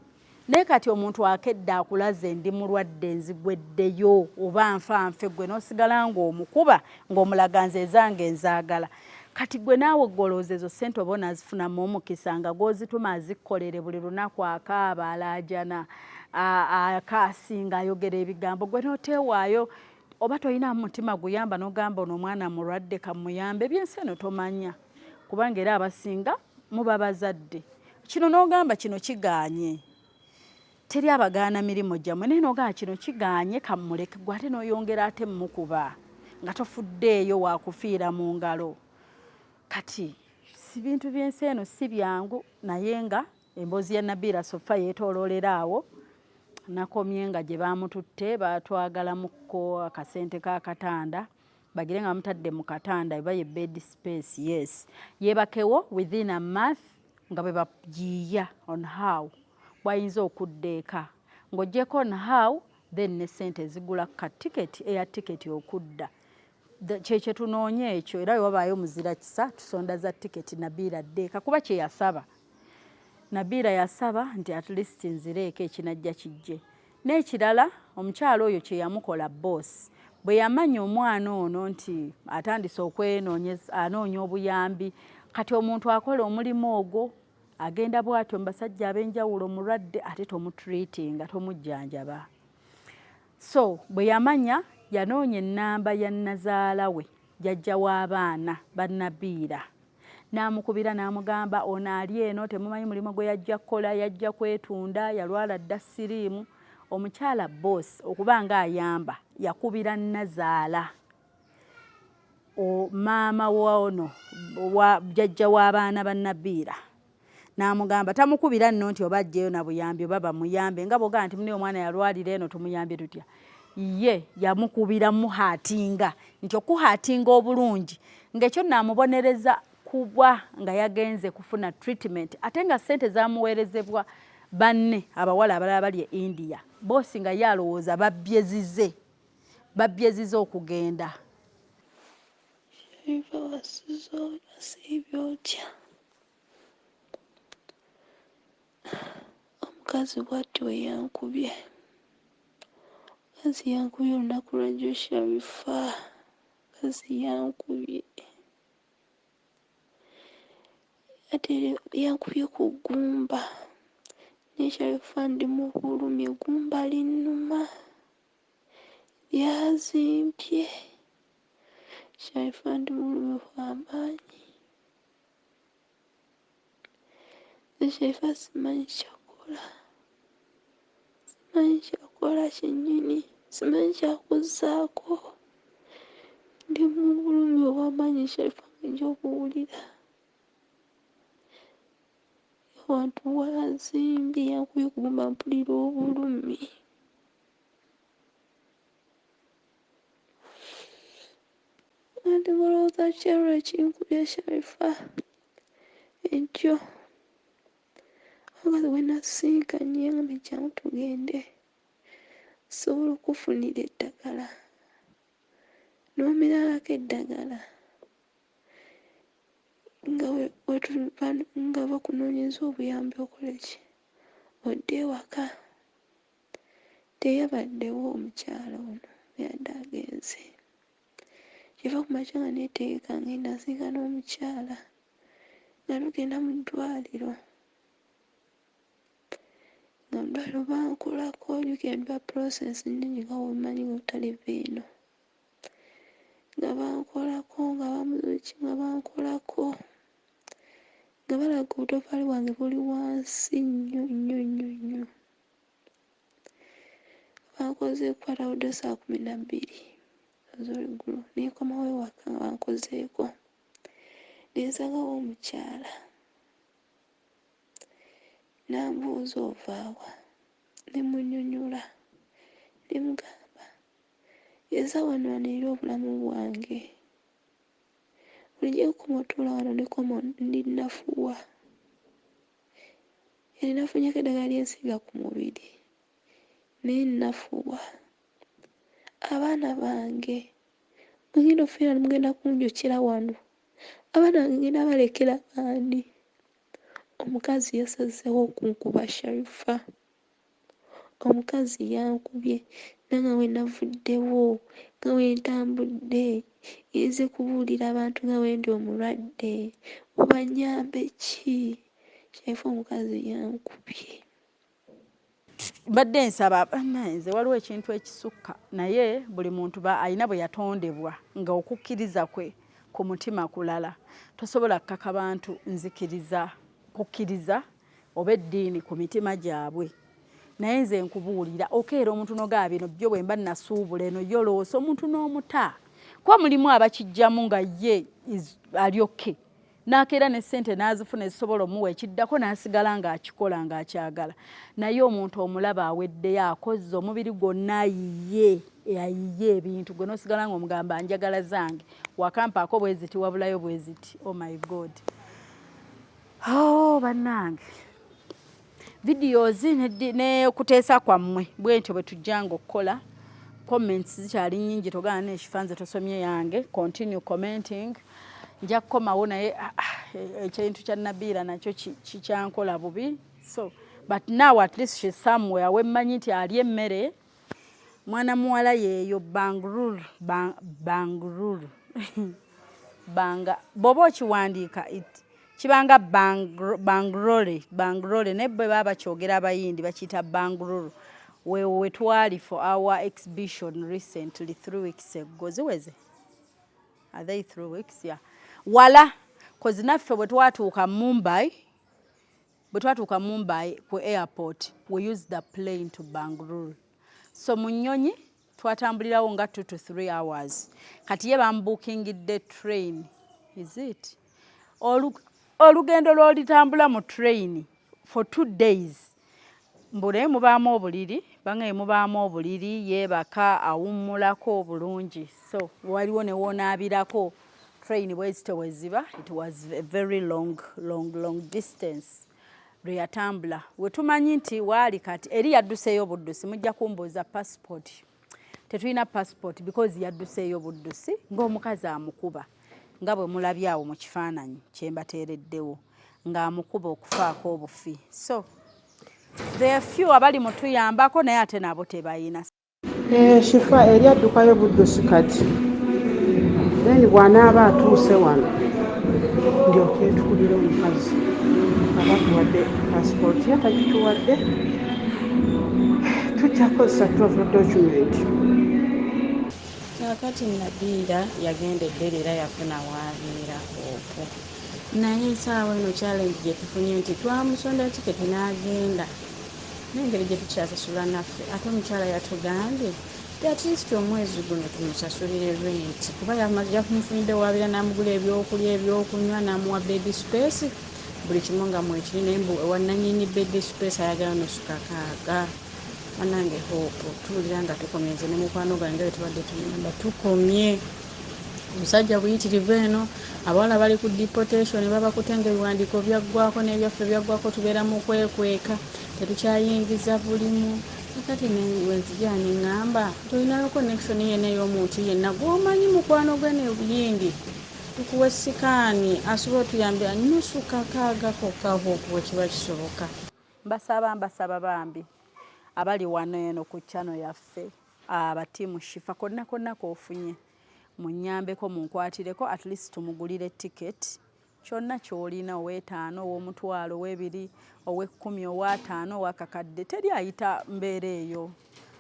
Naye kati omuntu akedde akulaze ndi mulwadde nzigweddeyo oba nfanfe gwe n'osigala ng'omukuba ng'omulaga nze ezange nzaagala. Kati gwe naawe golooza ezo ssente oba onaazifunamu omukisa nga gw'ozituma azikkolere buli lunaku akaaba alaajana akaasinga ayogera ebigambo gwe n'oteewaayo oba tolina mutima guyamba n'ogamba ono omwana mulwadde kamuyambe byensi eno tomanya kubanga era abasinga muba bazadde. Kino n'ogamba kino kigaanye. Teri abagaana mirimu gyammwe naye n'ogamba kino kigaanye kammuleke gwe ate n'oyongera ate mukuba nga tofuddeeyo waakufiira mu ngalo. Kati si bintu by'ensi eno si byangu naye nga emboozi ya Nabiirah sofa yeetooloolera awo nakomye nga gye baamututte baatwagalamuko akasente k'akatanda bagire nga bamutadde mu katanda eba ye bed space yes yeebakewo within a month nga bwe bagiya on how bwayinza okudda eka ng'oggyeko on how then ne ssente zigula ka tiketi eya tiketi okudda. Kyekye tunoonye ekyo era wabaayo muzira kisa tusonda za tiketi Nabiirah ddeeka kuba kye yasaba. Nabiirah yasaba nti at least nzireeko ekinajja kijje. N'ekirala omukyalo oyo kye yamukola boss bwe yamanya omwana ono nti atandise anoonya obuyambi kati omuntu akola omulimu ogwo agenda bw'atyo mu basajja ab'enjawulo mulwadde ate tomutreatinga tomujjanjaba. So bwe yamanya yanoonya ennamba ya nazaala we jjajja w'abaana ba Nabiirah n'amukubira n'amugamba ono ali eno temumanyi mulimu gwe yajja kukola yajja kwetunda yalwala dda siriimu. Omukyala boss okuba nga ayamba yakubira nazaala maama w'ono jjajja w'abaana ba Nabiirah n'amugamba tamukubira nno nti oba ajjeyo na buyambi oba bamuyambe nga bw'ogamba nti muni omwana yalwalira eno tumuyambye tutya. Ye yamukubira muhaatinga nti okuhaatinga obulungi ng'ekyo naamubonereza kuba nga yagenze kufuna treatment ate nga ssente zaamuweerezebwa banne abawala abalala bali e India boosi nga ye alowooza babyezize okugenda.
Omukazi bw'atyo we yankubye. Omukazi yankubye olunaku lwajjo Sharifa. Omukazi yankubye. Ate yankubye ku ggumba. Ne Sharifa ndi mu bulumi eggumba linnuma. Lyazimbye. Sharifa ndi mu bulumi bw'amaanyi. Sharifa simanyi kyakola. Simanyi kyakola kyennyini. Simanyi kyakuzzaako. Ndi mu bulumi obw'amaanyi Sharifa ng'ejja okuwulira. Abantu wazimbye yankubye ku ggumba mpulira obulumi. Ndi mulowooza kyero ekinkubye Sharifa ekyo. Omukazi we nasinkanye ngambye jjangu tugende nsobola okufunira eddagala. n'omiralako eddagala nga bakunoonyeza obuyambi okola ki odde ewaka. Teyabaddewo omukyala ono yadde agenze. Kiva ku makya nga neetegeka ngenda nsinga n'omukyala nga tugenda mu ddwaliro. Nga mu ddwaliro bankolako yugenda process nnyingi nga wemanyi nga otali viino. Nga bankolako nga bamuzuki nga bankolako nga balaga obutofaali bwange buli wansi nnyo nnyo nnyo nnyo. Bankoze kukwata budde 12:00 ez'olweggulo neekomawo ewaka nga bankozeeko. Nensangawo omukyala n'ambuuza ovaawa, ne munnyonnyola ne mugamba yeza wano era obulamu bwange. Bulijjo okukoma otuula wano nekoma ndi nafuwa. Yali nafunyeeko eddagala lyensiiga ku mubiri naye nafuwa. Abaana bange mugenda okufiira mugenda kunjokera wano. Abaana bange ngenda balekera baani? Omukazi yasazeewo okunkuba Sharifa. Omukazi yankubye nange we navuddewo nga we ntambudde nze kubuulira abantu nga we ndi omulwadde mubanyambe ki? Sharifa omukazi yankubye.
Badde nsaba nze waliwo ekintu ekisukka naye buli muntu alina bwe yatondebwa nga okukkiriza kwe ku mutima kulala. Tosobola kkaka bantu nzikiriza kukkiriza oba eddiini ku mitima gyabwe. Naye nze nkubuulira okeera omuntu nogaa bino byo bwe mba nasuubula eno yoloosa omuntu n'omuta. Kuba mulimu abakijjamu nga ye alyokke n'akeera ne ssente n'azifuna ezisobola omuwa ekiddako n'asigala ng'akikola ng'akyagala. Naye omuntu omulaba aweddeyo akozze omubiri gwonna ayiye ebintu gwe n'osigala ng'omugamba njagala zange wakampaako bwe ziti wabulayo bwe ziti. Oh my God. Oh bannange videos ne kuteesa kwammwe bwentyo bwe tujjanga okukola. Comments zikyali nnyingi togaana n'ekifanze tosomye yange. Continue commenting. Nja kukomawo naye ekintu kya Nabiirah nakyo kikyankola bubi. So but now at least she's somewhere wemmanyi nti ali emmere. Mwana muwala yeeyo Bangalore banga bobo kiwandiika kibanga Bangalore ne bwe baba kyogera abayindi bakiyita Bangalore. We twali for our exhibition recently 3 weeks ago. Ziweze? Are they 3 weeks? Yeah. Wala kozi naffe bwe twatuuka Mumbai ku airport we used the plane to Bangalore. So mu nnyonyi twatambulirawo nga 2 to 3 hours. Kati ye bambookingidde train. Is it? Olugendo lw'olitambula mu train for 2 days. Mbule mubaamu obuliri, bangaye mubaamu obuliri, yeebaka awummulako obulungi. So waliwo ne woonaabirako train bwezito weziba. It was a very long distance lwe yatambula. We tumanyi nti waali kati eri yadduseeyo buddusi mujja kumbuuza passport. Tetulina passport because yadduseeyo buddusi ng'omukazi amukuba nga bwe mulabye awo mu kifaananyi kye mbateereddewo ng'amukuba okufaako obufi. So there are few abali mutuyambako naye ate nabo tebayina.
Shifa eri addukayo buddusi kati then bw'anaaba atuuse wano ndyoke tukulire omukazi aba tuwadde passport ye tagituwadde tujja kukozesa travel document.
Kakati Nabiirah yagendedde era yafuna waabeera okwo naye ensaawa eno challenge gye tufunye nti twamusonda tiketi n'agenda n'engeri gye tukyasasula naffe ate omukyala yatugambye at least omwezi guno tumusasulire rent kuba yakumufunidde waabira n'amugula ebyokulya ebyokunywa n'amuwa bed space buli kimu nga mwekiri naye wannanyini bed space ayagala nosuka kaaga. Banange hope tuwulira nga tukomye nze ne mukwano gwange nga tubadde tuyamba tukomye. Omusajja buyitirivu eno abawala bali ku deportation baba kutenga ebiwandiiko byaggwako n'ebyaffe byaggwako tubeera mu kwekweka tetukyayingiza bulimu Kati wenzija nengamba tulina connection yenna y'omuntu yenna gw'omanyi mukwano gwe ne buyindi tukuwe sikaani asobola otuyambira nusu kakaaga kokka okuwa kiba kisoboka.
Mbasaba bambi abali wano eno ku channel yaffe abatiimu Shifa konna koofunye munnyambeko munkwatireko at least tumugulire ticket kyonna ky'olina ow'ettaano ow'omutwalo ow'ebiri ow'ekkumi ow'ataano ow'akakadde teri ayita mbeera eyo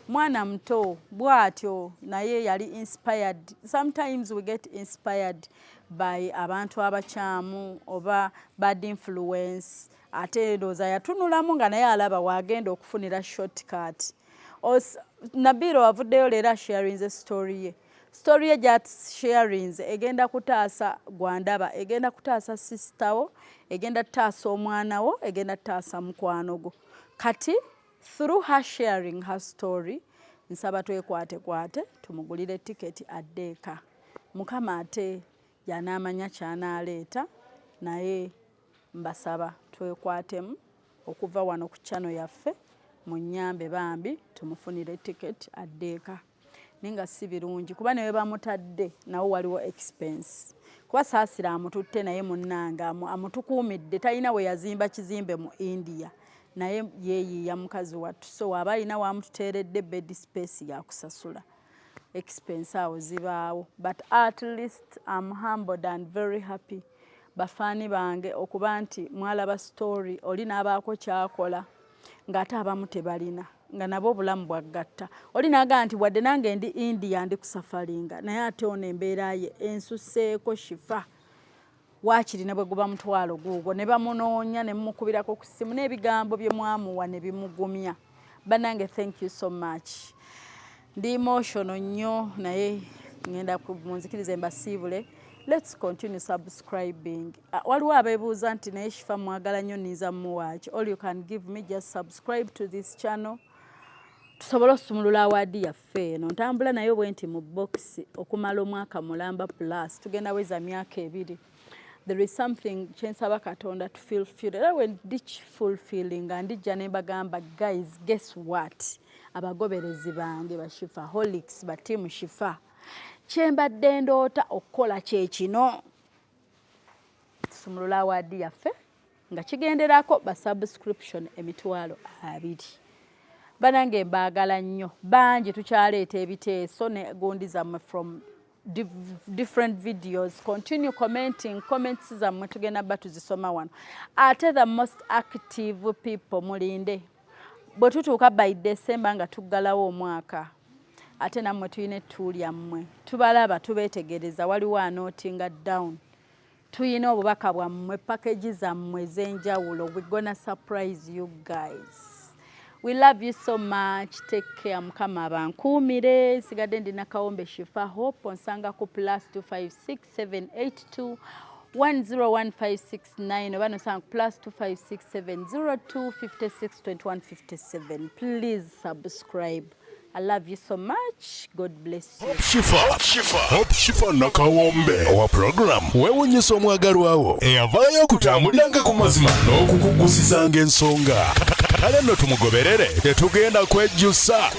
mwana muto bw'atyo naye yali inspired. Sometimes we get inspired by abantu abakyamu oba bad influence ate ndowooza yatunulamu nga naye alaba wagenda okufunira shortcut. Nabiirah avuddeyo leero asharinze story ye gyat sharinze egenda kutaasa gwandaba egenda kutaasa sistawo egenda taasa omwana wo egenda taasa mukwano gwo kati through her sharing her story nsaba twekwate tumugulire tiketi addeeka mukama ate yanaamanya kyanaaleeta naye mbasaba twekwatemu okuva wano ku channel yaffe munnyambe bambi tumufunire tiketi addeeka ninga si birungi kuba newe bamutadde nawo waliwo expense kuba saasira amututte naye munnanga amutukuumidde talina we yazimba kizimbe mu India naye yeeyiiya mukazi wattu so waba alina wamututeeredde bed space yakusasula expense awo zibaawo but at least I'm humbled and very happy bafaani bange okuba nti mwalaba story oli n'abaako kyakola ng'ate abamu tebalina nga nabo obulamu bwagatta oli naga nti wadde nange ndi India ndi kusafalinga naye ate ono embeera ye ensuseeko Shifa waakirina bwe guba mutwalo guugwo ne bamunoonya ne mumukubirako ku ssimu n'ebigambo bye mwamuwa ne bimugumya banange thank you so much ndi emotional nnyo naye ngenda munzikirize mbasiibule. Let's continue subscribing. Waliwo abeebuuza nti naye Shifa mwagala nnyo niza muwaaki. All you can give me just subscribe to this channel. Tusobole okusumulula awaadi yaffe eno. Ntambula nayo bwe nti mu box okumala omwaka mulamba plus. Tugenda weza myaka 2. There is something kyensaba Katonda to fulfill. Era when ditch fulfilling andijja ne bagamba guys guess what? Abagoberezi bange ba Shifa holics ba team Shifa. Kyembadde ndoota okukola kye kino tusumulula awaadi yaffe nga kigenderako ba subscription emitwalo 2 banange mbaagala nnyo bangi tukyaleeta ebiteeso ne gundi zammwe from different videos. Continue commenting comments zammwe tugenda bba tuzisoma wano ate the most active people mulinde bwe tutuuka by December nga tuggalawo omwaka ate nammwe tuyina ettuulu lyammwe tubalaba tubeetegereza waliwo anotinga down tuyina obubaka bwammwe package zammwe ez'enjawulo we gonna surprise you guys. We love you so much. Take care. Mukama abankuumire sigadde ndina kawombe Shifa hope onsanga ku +256 782 101569 oba nosanga ku +256 702 56 21 57. Please subscribe. I love you so much. God bless you.
Hope Shifa nakawombe owa program wewunyisa omwagalwawo eyavaayo okutambuliranga ku mazima n'okukugusizanga ensonga kale nno tumugoberere tetugenda kwejjusa.